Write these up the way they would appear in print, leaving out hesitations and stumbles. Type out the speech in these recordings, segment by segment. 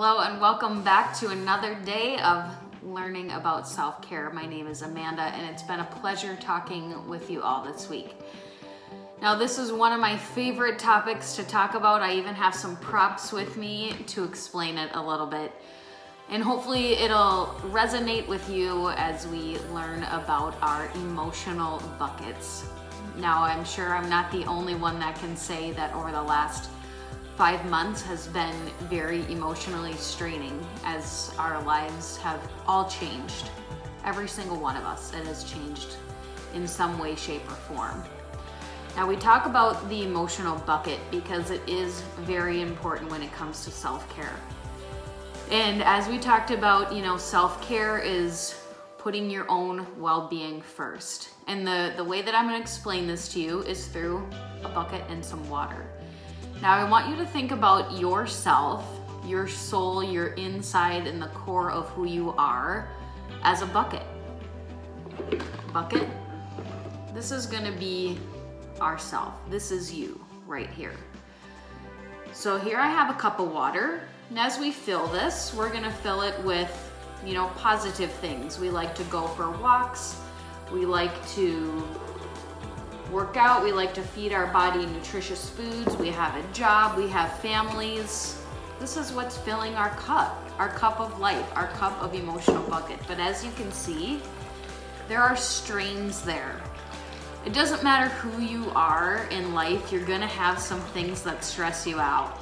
Hello and welcome back to another day of learning about self-care. My name is Amanda and it's been a pleasure talking with you all this week. Now this is one of my favorite topics to talk about. I even have some props with me to explain it a little bit. And hopefully it'll resonate with you as we learn about our emotional buckets. Now I'm sure I'm not the only one that can say that over the last 5 months has been very emotionally straining as our lives have all changed. Every single one of us, it has changed in some way, shape, or form. Now we talk about the emotional bucket because it is very important when it comes to self-care. And as we talked about, self-care is putting your own well-being first. And the way that I'm going to explain this to you is through a bucket and some water. Now I want you to think about yourself, your soul, your inside and the core of who you are as a bucket. Bucket, this is going to be ourself. This is you right here. So here I have a cup of water. And as we fill this, we're going to fill it with, positive things. We like to go for walks. We like to work out. We like to feed our body nutritious foods. We have a job. We have families. This is what's filling our cup of life, our cup of emotional bucket. But as you can see, there are strains there. It doesn't matter who you are in life, you're gonna have some things that stress you out.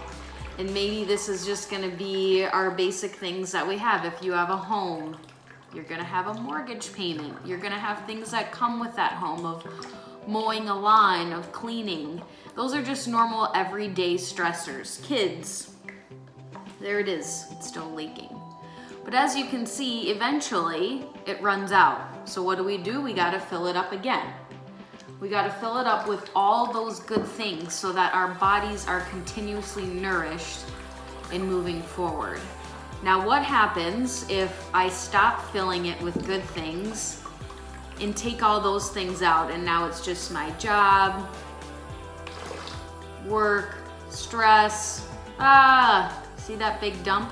And maybe this is just gonna be our basic things that we have. If you have a home, you're gonna have a mortgage payment. You're gonna have things that come with that home of mowing a lawn, of cleaning. Those are just normal everyday stressors. Kids, there it is, it's still leaking. But as you can see, eventually it runs out. So what do? We gotta fill it up again. We gotta fill it up with all those good things so that our bodies are continuously nourished and moving forward. Now what happens if I stop filling it with good things and take all those things out, and now it's just my job, work, stress. See that big dump?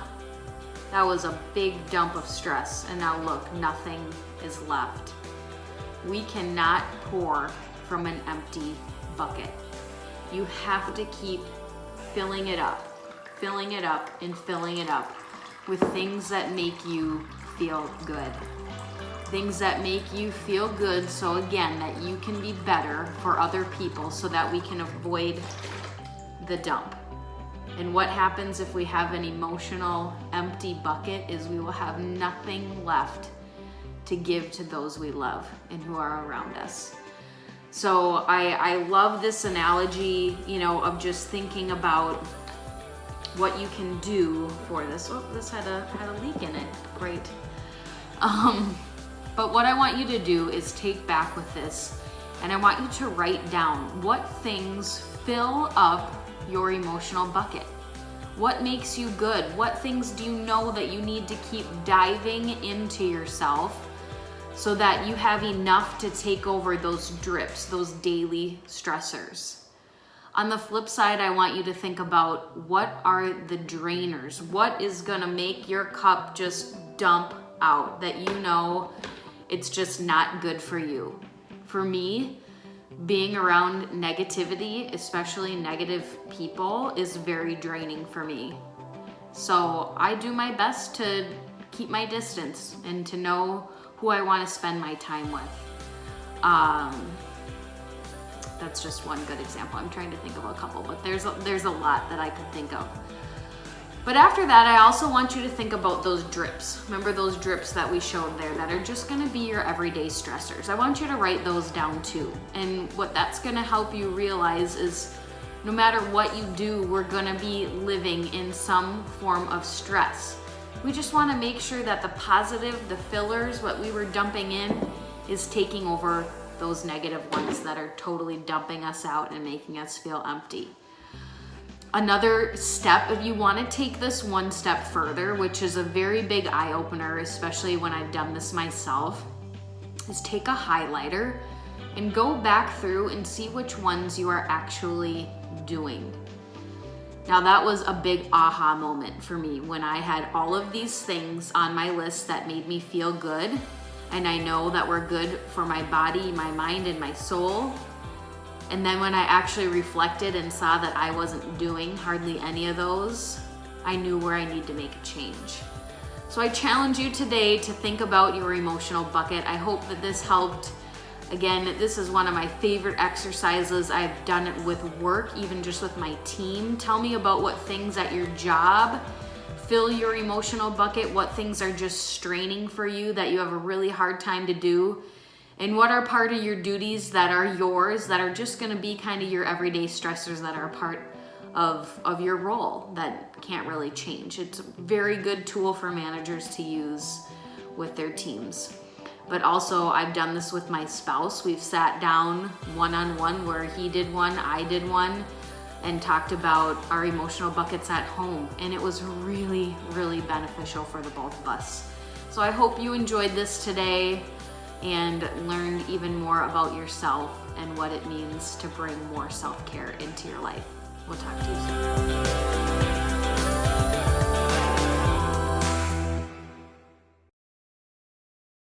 That was a big dump of stress, and now look, nothing is left. We cannot pour from an empty bucket. You have to keep filling it up, and filling it up with things that make you feel good. Things that make you feel good, so again, that you can be better for other people so that we can avoid the dump. And what happens if we have an emotional empty bucket is we will have nothing left to give to those we love and who are around us. So I love this analogy, of just thinking about what you can do for this. Oh, this had a leak in it. Great. But what I want you to do is take back with this, and I want you to write down what things fill up your emotional bucket. What makes you good? What things do you know that you need to keep diving into yourself so that you have enough to take over those drips, those daily stressors? On the flip side, I want you to think about what are the drainers? What is gonna make your cup just dump out that it's just not good for you? For me, being around negativity, especially negative people, is very draining for me. So I do my best to keep my distance and to know who I want to spend my time with. That's just one good example. I'm trying to think of a couple, but there's a lot that I could think of. But after that, I also want you to think about those drips. Remember those drips that we showed there that are just gonna be your everyday stressors. I want you to write those down too. And what that's gonna help you realize is no matter what you do, we're gonna be living in some form of stress. We just wanna make sure that the positive, the fillers, what we were dumping in, is taking over those negative ones that are totally dumping us out and making us feel empty. Another step, if you want to take this one step further, which is a very big eye-opener, especially when I've done this myself, is take a highlighter and go back through and see which ones you are actually doing. Now that was a big aha moment for me when I had all of these things on my list that made me feel good, and I know that were good for my body, my mind, and my soul. And then when I actually reflected and saw that I wasn't doing hardly any of those, I knew where I need to make a change. So I challenge you today to think about your emotional bucket. I hope that this helped. Again, this is one of my favorite exercises. I've done it with work, even just with my team. Tell me about what things at your job fill your emotional bucket, what things are just straining for you that you have a really hard time to do, and what are part of your duties that are yours, that are just gonna be kind of your everyday stressors that are part of your role that can't really change. It's a very good tool for managers to use with their teams. But also, I've done this with my spouse. We've sat down one-on-one where he did one, I did one, and talked about our emotional buckets at home. And it was really, really beneficial for the both of us. So I hope you enjoyed this today and learned even more about yourself and what it means to bring more self-care into your life. We'll talk to you soon.